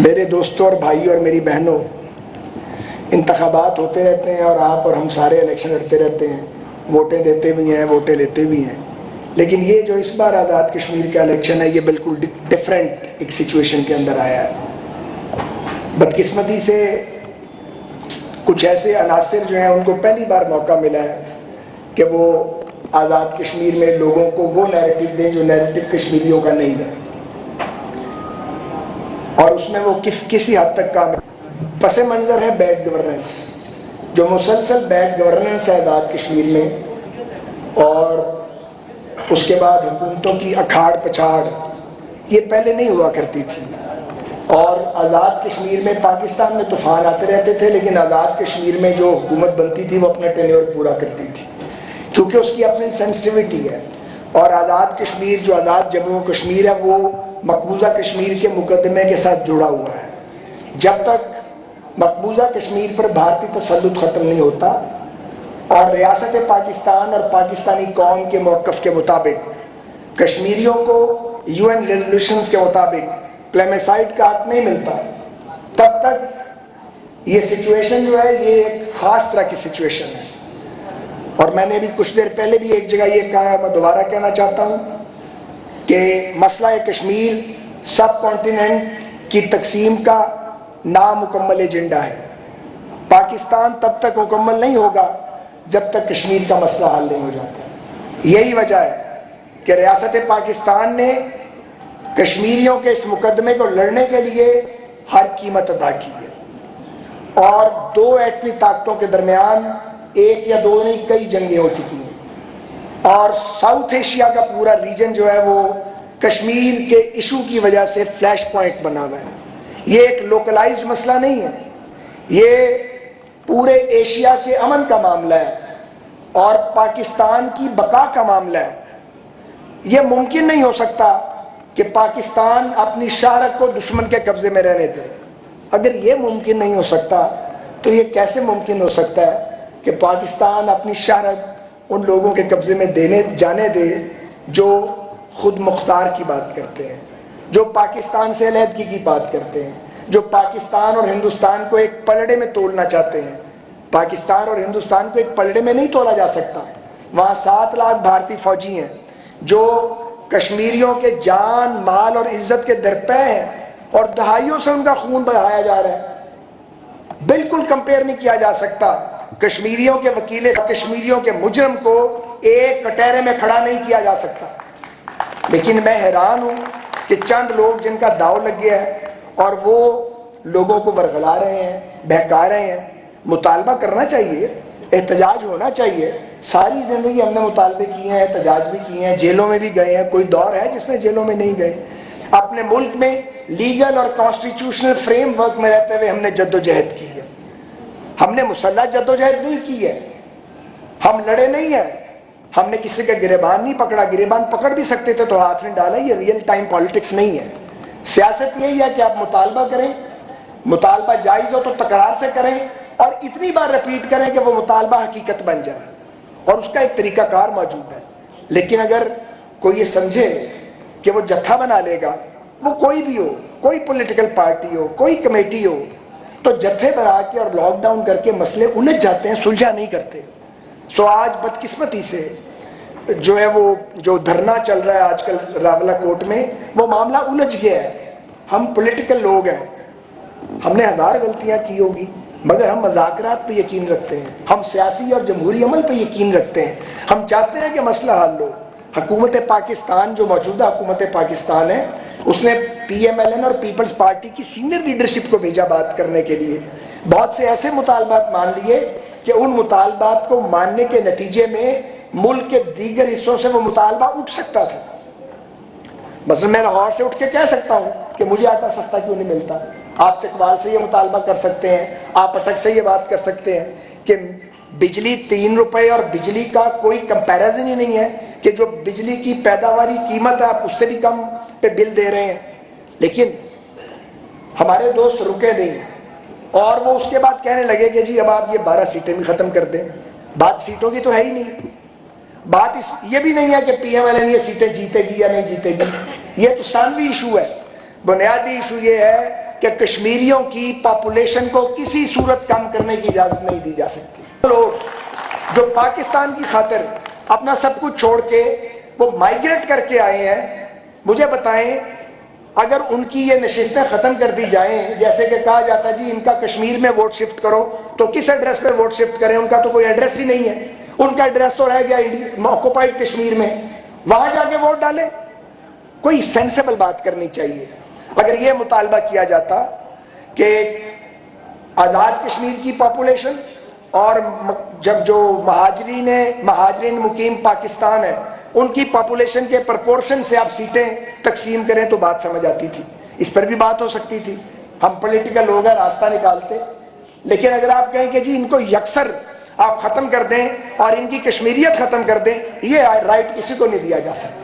میرے دوستوں اور بھائیوں اور میری بہنوں، انتخابات ہوتے رہتے ہیں اور آپ اور ہم سارے الیکشن لڑتے رہتے ہیں، ووٹیں دیتے بھی ہیں، ووٹیں لیتے بھی ہیں، لیکن یہ جو اس بار آزاد کشمیر کا الیکشن ہے یہ بالکل ڈیفرنٹ ایک سچویشن کے اندر آیا ہے۔ بدقسمتی سے کچھ ایسے عناصر جو ہیں ان کو پہلی بار موقع ملا ہے کہ وہ آزاد کشمیر میں لوگوں کو وہ نیریٹو دیں جو نیریٹو کشمیریوں کا نہیں ہے، اور اس میں وہ کسی حد تک کام پس منظر ہے بیڈ گورننس، جو مسلسل بیڈ گورننس ہے آزاد کشمیر میں، اور اس کے بعد حکومتوں کی اکھاڑ پچھاڑ یہ پہلے نہیں ہوا کرتی تھی۔ اور آزاد کشمیر میں پاکستان میں طوفان آتے رہتے تھے، لیکن آزاد کشمیر میں جو حکومت بنتی تھی وہ اپنا ٹینیور پورا کرتی تھی، کیونکہ اس کی اپنی سینسٹیوٹی ہے۔ اور آزاد کشمیر جو آزاد جموں و کشمیر ہے وہ مقبوضہ کشمیر کے مقدمے کے ساتھ جڑا ہوا ہے۔ جب تک مقبوضہ کشمیر پر بھارتی تسلط ختم نہیں ہوتا اور ریاست پاکستان اور پاکستانی قوم کے موقف کے مطابق کشمیریوں کو UN ریزولوشنز کے مطابق پلیمیسائڈ کا حق نہیں ملتا، تب تک یہ سچویشن جو ہے یہ ایک خاص طرح کی سچویشن ہے۔ اور میں نے بھی کچھ دیر پہلے بھی ایک جگہ یہ کہا ہے، میں دوبارہ کہنا چاہتا ہوں کہ مسئلہ کشمیر سب کانٹیننٹ کی تقسیم کا نامکمل ایجنڈا ہے۔ پاکستان تب تک مکمل نہیں ہوگا جب تک کشمیر کا مسئلہ حل نہیں ہو جاتا۔ یہی وجہ ہے کہ ریاست پاکستان نے کشمیریوں کے اس مقدمے کو لڑنے کے لیے ہر قیمت ادا کی ہے، اور دو ایٹمی طاقتوں کے درمیان ایک یا دو نہیں کئی جنگیں ہو چکی ہیں، اور ساؤتھ ایشیا کا پورا ریجن جو ہے وہ کشمیر کے ایشو کی وجہ سے فلیش پوائنٹ بنا ہوا ہے۔ یہ ایک لوکلائزڈ مسئلہ نہیں ہے، یہ پورے ایشیا کے امن کا معاملہ ہے اور پاکستان کی بقا کا معاملہ ہے۔ یہ ممکن نہیں ہو سکتا کہ پاکستان اپنی شہرت کو دشمن کے قبضے میں رہنے دے۔ اگر یہ ممکن نہیں ہو سکتا تو یہ کیسے ممکن ہو سکتا ہے کہ پاکستان اپنی شہرت ان لوگوں کے قبضے میں جانے دے جو خود مختار کی بات کرتے ہیں، جو پاکستان سے علیحدگی کی بات کرتے ہیں، جو پاکستان اور ہندوستان کو ایک پلڑے میں تولنا چاہتے ہیں۔ پاکستان اور ہندوستان کو ایک پلڑے میں نہیں تولا جا سکتا۔ وہاں 7 لاکھ بھارتی فوجی ہیں جو کشمیریوں کے جان، مال اور عزت کے درپے ہیں، اور دہائیوں سے ان کا خون بہایا جا رہا ہے۔ بالکل کمپیئر نہیں کیا جا سکتا۔ کشمیریوں کے وکیل کشمیریوں کے مجرم کو ایک کٹہرے میں کھڑا نہیں کیا جا سکتا۔ لیکن میں حیران ہوں کہ چند لوگ جن کا داؤ لگ گیا ہے اور وہ لوگوں کو ورغلا رہے ہیں، بہکا رہے ہیں۔ مطالبہ کرنا چاہیے، احتجاج ہونا چاہیے۔ ساری زندگی ہم نے مطالبے کیے ہیں، احتجاج بھی کیے ہیں، جیلوں میں بھی گئے ہیں۔ کوئی دور ہے جس میں جیلوں میں نہیں گئے؟ اپنے ملک میں لیگل اور کانسٹیٹیوشنل فریم ورک میں رہتے ہوئے ہم نے جدوجہد کی ہے۔ ہم نے مسلح جدوجہد نہیں کی ہے، ہم لڑے نہیں ہیں، ہم نے کسی کا گریبان نہیں پکڑا۔ گریبان پکڑ بھی سکتے تھے تو ہاتھ نہیں ڈالا۔ یہ ریئل ٹائم پالیٹکس نہیں ہے۔ سیاست یہی ہے کہ آپ مطالبہ کریں، مطالبہ جائز ہو تو تکرار سے کریں، اور اتنی بار رپیٹ کریں کہ وہ مطالبہ حقیقت بن جائے، اور اس کا ایک طریقہ کار موجود ہے۔ لیکن اگر کوئی یہ سمجھے کہ وہ جتھا بنا لے گا، وہ کوئی بھی ہو، کوئی پولیٹیکل پارٹی ہو، کوئی کمیٹی ہو، تو جتھے بنا کے اور لاک ڈاؤن کر کے مسئلے الجھ جاتے ہیں، سلجھا نہیں کرتے۔ سو آج بدقسمتی سے جو ہے وہ جو دھرنا چل رہا ہے آج کل راولہ کوٹ میں، وہ معاملہ الجھ گیا ہے۔ ہم پولیٹیکل لوگ ہیں، ہم نے ہزار غلطیاں کی ہوگی، مگر ہم مذاکرات پہ یقین رکھتے ہیں، ہم سیاسی اور جمہوری عمل پہ یقین رکھتے ہیں۔ ہم چاہتے ہیں کہ مسئلہ حل ہو۔ حکومت پاکستان جو موجودہ حکومت پاکستان ہے، اس نے PMLN اور پیپلز پارٹی کی سینئر لیڈرشپ کو بھیجا بات کرنے کے لیے۔ بہت سے ایسے مطالبات مان لیے کہ ان مطالبات کو ماننے کے نتیجے میں ملک کے دیگر حصوں سے وہ مطالبہ اٹھ سکتا تھا۔ مثلا میں لاہور سے اٹھ کے کہہ سکتا ہوں کہ مجھے آٹا سستا کیوں نہیں ملتا۔ آپ چکوال سے یہ مطالبہ کر سکتے ہیں، آپ اٹک سے یہ بات کر سکتے ہیں کہ بجلی 3 روپے اور بجلی کا کوئی کمپیریزن ہی نہیں ہے، کہ جو بجلی کی پیداواری قیمت ہے آپ اس سے بھی کم پہ بل دے رہے ہیں۔ لیکن ہمارے دوست رکے نہیں، اور وہ اس کے بعد کہنے لگے کہ جی اب آپ یہ 12 سیٹیں بھی ختم کر دیں۔ بات سیٹوں کی تو ہے ہی نہیں، بات یہ بھی نہیں ہے کہ PMLN یہ سیٹیں جیتے گی یا نہیں جیتے گی۔ یہ تو ثانوی ایشو ہے۔ بنیادی ایشو یہ ہے کہ کشمیریوں کی پاپولیشن کو کسی صورت کم کرنے کی اجازت نہیں دی جا سکتی۔ لوگ جو پاکستان کی خاطر اپنا سب کچھ چھوڑ کے وہ مائیگریٹ کر کے آئے ہیں، مجھے بتائیں اگر ان کی یہ نشستیں ختم کر دی جائیں، جیسے کہ کہا جاتا جی ان کا کشمیر میں ووٹ شفٹ کرو، تو کس ایڈریس پہ ووٹ شفٹ کریں؟ ان کا تو کوئی ایڈریس ہی نہیں ہے، ان کا ایڈریس تو رہ گیا آکوپائڈ کشمیر میں، وہاں جا کے ووٹ ڈالیں۔ کوئی سینسیبل بات کرنی چاہیے۔ اگر یہ مطالبہ کیا جاتا کہ آزاد کشمیر کی پاپولیشن اور جب جو مہاجرین مقیم پاکستان ہے ان کی پاپولیشن کے پرپورشن سے آپ سیٹیں تقسیم کریں تو بات سمجھ آتی تھی، اس پر بھی بات ہو سکتی تھی، ہم پولیٹیکل لوگ ہیں، راستہ نکالتے۔ لیکن اگر آپ کہیں کہ جی ان کو یکسر آپ ختم کر دیں اور ان کی کشمیریت ختم کر دیں، یہ رائٹ کسی کو نہیں دیا جا سکتا۔